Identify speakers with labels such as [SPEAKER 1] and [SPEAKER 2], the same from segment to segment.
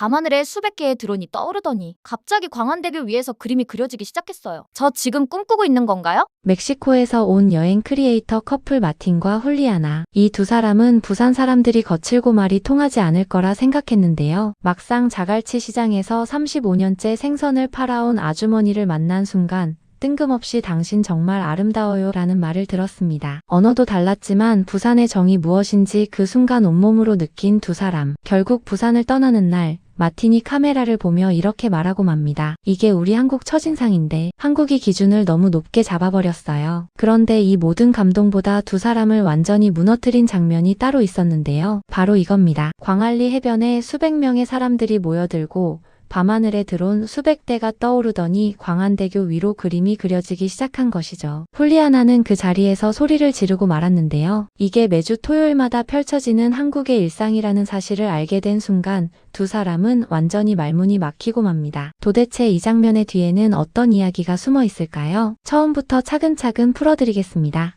[SPEAKER 1] 밤하늘에 수백 개의 드론이 떠오르더니 갑자기 광안대교 위에서 그림이 그려지기 시작했어요. 저 지금 꿈꾸고 있는 건가요?
[SPEAKER 2] 멕시코에서 온 여행 크리에이터 커플 마틴과 홀리아나. 이 두 사람은 부산 사람들이 거칠고 말이 통하지 않을 거라 생각했는데요. 막상 자갈치 시장에서 35년째 생선을 팔아온 아주머니를 만난 순간 뜬금없이 당신 정말 아름다워요 라는 말을 들었습니다. 언어도 달랐지만 부산의 정이 무엇인지 그 순간 온몸으로 느낀 두 사람. 결국 부산을 떠나는 날 마틴이 카메라를 보며 이렇게 말하고 맙니다. 이게 우리 한국 첫인상인데 한국이 기준을 너무 높게 잡아버렸어요. 그런데 이 모든 감동보다 두 사람을 완전히 무너뜨린 장면이 따로 있었는데요. 바로 이겁니다. 광안리 해변에 수백 명의 사람들이 모여들고 밤하늘에 드론 수백 대가 떠오르더니 광안대교 위로 그림이 그려지기 시작한 것이죠. 홀리아나는 그 자리에서 소리를 지르고 말았는데요. 이게 매주 토요일마다 펼쳐지는 한국의 일상이라는 사실을 알게 된 순간 두 사람은 완전히 말문이 막히고 맙니다. 도대체 이 장면의 뒤에는 어떤 이야기가 숨어 있을까요? 처음부터 차근차근 풀어드리겠습니다.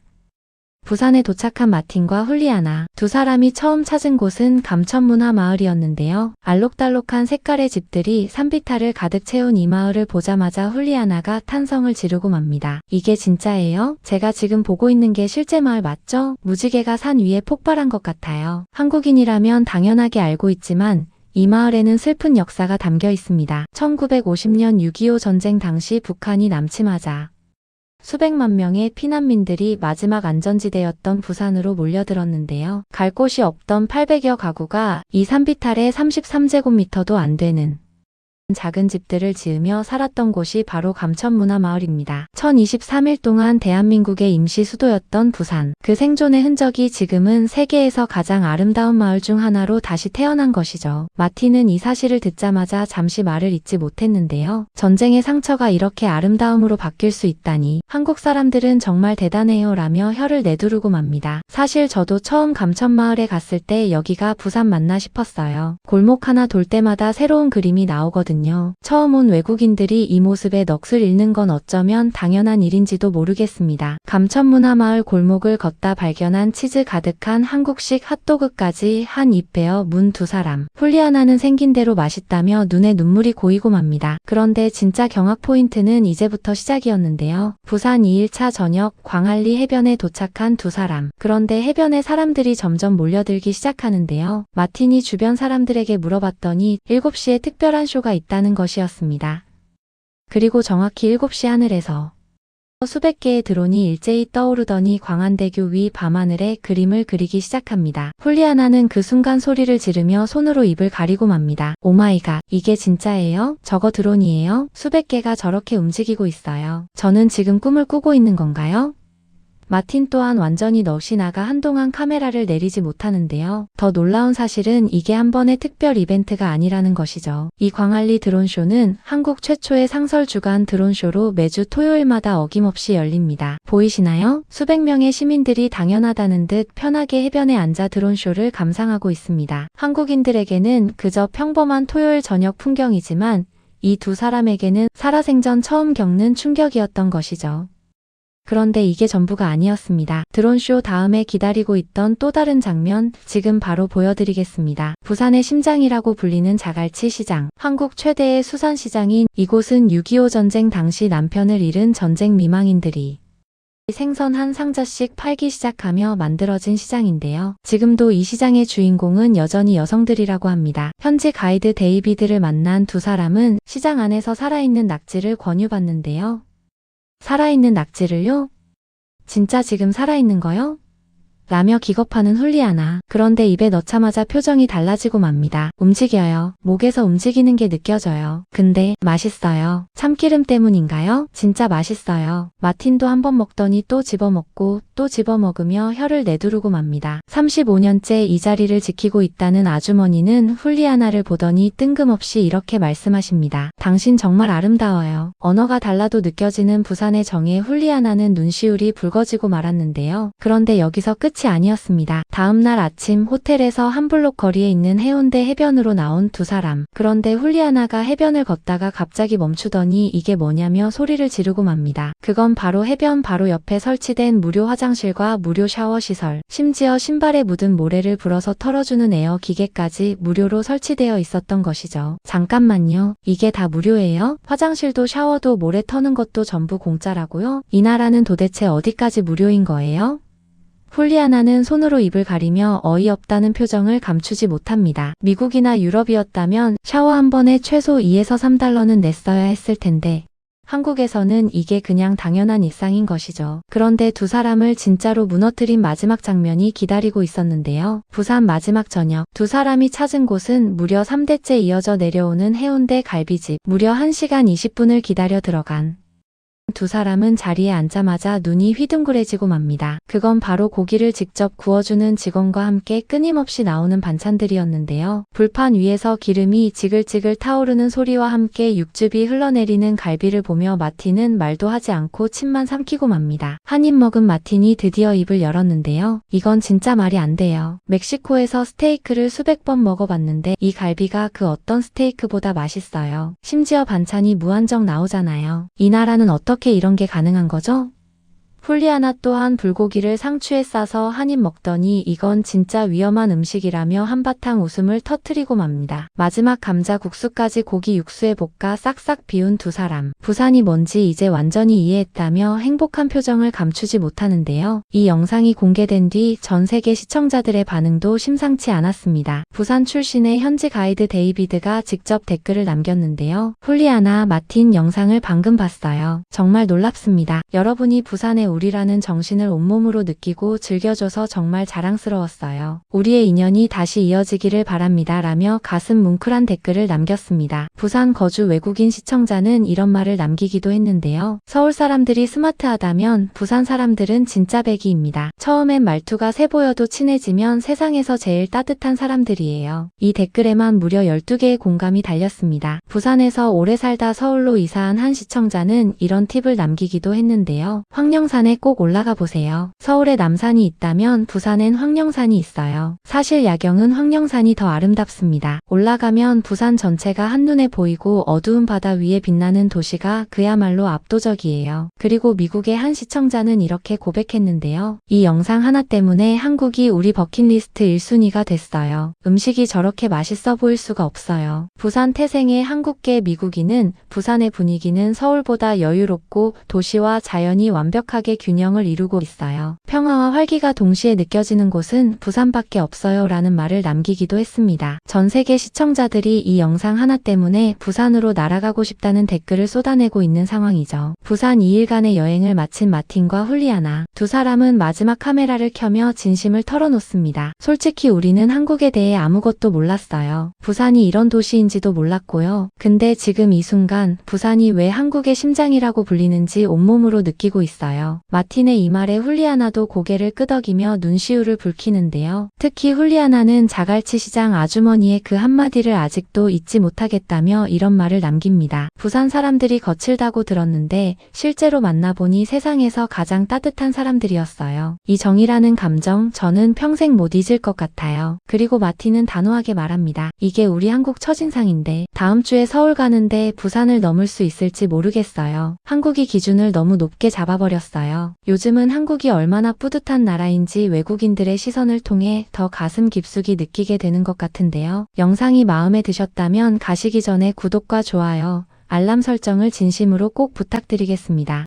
[SPEAKER 2] 부산에 도착한 마틴과 홀리아나. 두 사람이 처음 찾은 곳은 감천문화 마을이었는데요. 알록달록한 색깔의 집들이 산비탈을 가득 채운 이 마을을 보자마자 홀리아나가 탄성을 지르고 맙니다. 이게 진짜예요? 제가 지금 보고 있는 게 실제 마을 맞죠? 무지개가 산 위에 폭발한 것 같아요. 한국인이라면 당연하게 알고 있지만 이 마을에는 슬픈 역사가 담겨 있습니다. 1950년 6.25 전쟁 당시 북한이 남침하자 수백만 명의 피난민들이 마지막 안전지대였던 부산으로 몰려들었는데요. 갈 곳이 없던 800여 가구가 이 산비탈에 33제곱미터도 안 되는 작은 집들을 지으며 살았던 곳이 바로 감천문화마을입니다. 1023일 동안 대한민국의 임시 수도였던 부산. 그 생존의 흔적이 지금은 세계에서 가장 아름다운 마을 중 하나로 다시 태어난 것이죠. 마틴은 이 사실을 듣자마자 잠시 말을 잇지 못했는데요. 전쟁의 상처가 이렇게 아름다움으로 바뀔 수 있다니 한국 사람들은 정말 대단해요 라며 혀를 내두르고 맙니다. 사실 저도 처음 감천마을에 갔을 때 여기가 부산 맞나 싶었어요. 골목 하나 돌 때마다 새로운 그림이 나오거든요. 처음 온 외국인들이 이 모습에 넋을 잃는 건 어쩌면 당연한 일인지도 모르겠습니다. 감천문화마을 골목을 걷다 발견한 치즈 가득한 한국식 핫도그까지 한 입 베어 문 두 사람. 홀리아나는 생긴 대로 맛있다며 눈에 눈물이 고이고 맙니다. 그런데 진짜 경악 포인트는 이제부터 시작이었는데요. 부산 2일차 저녁 광안리 해변에 도착한 두 사람. 그런데 해변에 사람들이 점점 몰려들기 시작하는데요. 마틴이 주변 사람들에게 물어봤더니 7시에 특별한 쇼가 있다는 것이었습니다. 그리고 정확히 7시 하늘에서 수백 개의 드론이 일제히 떠오르더니 광안대교 위 밤하늘에 그림을 그리기 시작합니다. 홀리아나는 그 순간 소리를 지르며 손으로 입을 가리고 맙니다. 오마이갓, 이게 진짜예요? 저거 드론이에요? 수백 개가 저렇게 움직이고 있어요. 저는 지금 꿈을 꾸고 있는 건가요? 마틴 또한 완전히 넋이 나가 한동안 카메라를 내리지 못하는데요. 더 놀라운 사실은 이게 한 번의 특별 이벤트가 아니라는 것이죠. 이 광안리 드론쇼는 한국 최초의 상설 주간 드론쇼로 매주 토요일마다 어김없이 열립니다. 보이시나요? 수백 명의 시민들이 당연하다는 듯 편하게 해변에 앉아 드론쇼를 감상하고 있습니다. 한국인들에게는 그저 평범한 토요일 저녁 풍경이지만 이 두 사람에게는 살아생전 처음 겪는 충격이었던 것이죠. 그런데 이게 전부가 아니었습니다. 드론쇼 다음에 기다리고 있던 또 다른 장면, 지금 바로 보여드리겠습니다. 부산의 심장이라고 불리는 자갈치 시장. 한국 최대의 수산시장인 이곳은 6.25 전쟁 당시 남편을 잃은 전쟁 미망인들이 생선 한 상자씩 팔기 시작하며 만들어진 시장인데요. 지금도 이 시장의 주인공은 여전히 여성들이라고 합니다. 현지 가이드 데이비드를 만난 두 사람은 시장 안에서 살아있는 낙지를 권유받는데요. 살아있는 낙지를요? 진짜 지금 살아있는 거요? 라며 기겁하는 홀리아나. 그런데 입에 넣자마자 표정이 달라지고 맙니다. 움직여요. 목에서 움직이는 게 느껴져요. 근데 맛있어요. 참기름 때문인가요? 진짜 맛있어요. 마틴도 한 번 먹더니 또 집어먹고 또 집어먹으며 혀를 내두르고 맙니다. 35년째 이 자리를 지키고 있다는 아주머니는 홀리아나를 보더니 뜬금없이 이렇게 말씀하십니다. 당신 정말 아름다워요. 언어가 달라도 느껴지는 부산의 정에 홀리아나는 눈시울이 붉어지고 말았는데요. 그런데 여기서 끝이 끝이 아니었습니다. 다음날 아침 호텔에서 한 블록 거리에 있는 해운대 해변으로 나온 두 사람. 그런데 훌리아나가 해변을 걷다가 갑자기 멈추더니 이게 뭐냐며 소리를 지르고 맙니다. 그건 바로 해변 바로 옆에 설치된 무료 화장실과 무료 샤워 시설, 심지어 신발에 묻은 모래를 불어서 털어주는 에어 기계까지 무료로 설치되어 있었던 것이죠. 잠깐만요. 이게 다 무료예요? 화장실도 샤워도 모래 터는 것도 전부 공짜라고요? 이 나라는 도대체 어디까지 무료인 거예요? 훌리아나는 손으로 입을 가리며 어이없다는 표정을 감추지 못합니다. 미국이나 유럽이었다면 샤워 한 번에 최소 2에서 3달러는 냈어야 했을 텐데 한국에서는 이게 그냥 당연한 일상인 것이죠. 그런데 두 사람을 진짜로 무너뜨린 마지막 장면이 기다리고 있었는데요. 부산 마지막 저녁, 두 사람이 찾은 곳은 무려 3대째 이어져 내려오는 해운대 갈비집. 무려 1시간 20분을 기다려 들어간 두 사람은 자리에 앉자마자 눈이 휘둥그레지고 맙니다. 그건 바로 고기를 직접 구워주는 직원과 함께 끊임없이 나오는 반찬들이었는데요. 불판 위에서 기름이 지글지글 타오르는 소리와 함께 육즙이 흘러내리는 갈비를 보며 마틴은 말도 하지 않고 침만 삼키고 맙니다. 한 입 먹은 마틴이 드디어 입을 열었는데요. 이건 진짜 말이 안 돼요. 멕시코에서 스테이크를 수백 번 먹어봤는데 이 갈비가 그 어떤 스테이크보다 맛있어요. 심지어 반찬이 무한정 나오잖아요. 이 나라는 어떻게 이런 게 가능한 거죠? 훌리아나 또한 불고기를 상추에 싸서 한 입 먹더니 이건 진짜 위험한 음식이라며 한바탕 웃음을 터뜨리고 맙니다. 마지막 감자 국수까지 고기 육수에 볶아 싹싹 비운 두 사람. 부산이 뭔지 이제 완전히 이해했다며 행복한 표정을 감추지 못하는데요. 이 영상이 공개된 뒤 전 세계 시청자들의 반응도 심상치 않았습니다. 부산 출신의 현지 가이드 데이비드가 직접 댓글을 남겼는데요. 훌리아나, 마틴 영상을 방금 봤어요. 정말 놀랍습니다. 여러분이 부산에 우리라는 정신을 온몸으로 느끼고 즐겨줘서 정말 자랑스러웠어요. 우리의 인연이 다시 이어지기를 바랍니다. 라며 가슴 뭉클한 댓글을 남겼습니다. 부산 거주 외국인 시청자는 이런 말을 남기기도 했는데요. 서울 사람들이 스마트하다면 부산 사람들은 진짜 백이입니다. 처음엔 말투가 세 보여도 친해지면 세상에서 제일 따뜻한 사람들이에요. 이 댓글에만 무려 12개의 공감이 달렸습니다. 부산에서 오래 살다 서울로 이사한 한 시청자는 이런 팁을 남기기도 했는데요. 황령산에 꼭 올라가 보세요. 서울에 남산이 있다면 부산엔 황령산이 있어요. 사실 야경은 황령산이 더 아름답습니다. 올라가면 부산 전체가 한눈에 보이고 어두운 바다 위에 빛나는 도시가 그야말로 압도적이에요. 그리고 미국의 한 시청자는 이렇게 고백했는데요. 이 영상 하나 때문에 한국이 우리 버킷리스트 1순위가 됐어요. 음식이 저렇게 맛있어 보일 수가 없어요. 부산 태생의 한국계 미국인은 부산의 분위기는 서울보다 여유롭고 도시와 자연이 완벽하게 균형을 이루고 있어요. 평화와 활기가 동시에 느껴지는 곳은 부산밖에 없어요. 라는 말을 남기기도 했습니다. 전 세계 시청자들이 이 영상 하나 때문에 부산으로 날아가고 싶다는 댓글을 쏟아내고 있는 상황이죠. 부산 2일간의 여행을 마친 마틴과 훌리아나. 두 사람은 마지막 카메라를 켜며 진심을 털어놓습니다. 솔직히 우리는 한국에 대해 아무것도 몰랐어요. 부산이 이런 도시인지도 몰랐고요. 근데 지금 이 순간 부산이 왜 한국의 심장이라고 불리는지 온몸으로 느끼고 있어요. 마틴의 이 말에 훌리아나도 고개를 끄덕이며 눈시울을 붉히는데요. 특히 훌리아나는 자갈치 시장 아주머니의 그 한마디를 아직도 잊지 못하겠다며 이런 말을 남깁니다. 부산 사람들이 거칠다고 들었는데 실제로 만나보니 세상에서 가장 따뜻한 사람들이었어요. 이 정이라는 감정 저는 평생 못 잊을 것 같아요. 그리고 마틴은 단호하게 말합니다. 이게 우리 한국 첫인상인데 다음 주에 서울 가는데 부산을 넘을 수 있을지 모르겠어요. 한국이 기준을 너무 높게 잡아버렸어요. 요즘은 한국이 얼마나 뿌듯한 나라인지 외국인들의 시선을 통해 더 가슴 깊숙이 느끼게 되는 것 같은데요. 영상이 마음에 드셨다면 가시기 전에 구독과 좋아요, 알람 설정을 진심으로 꼭 부탁드리겠습니다.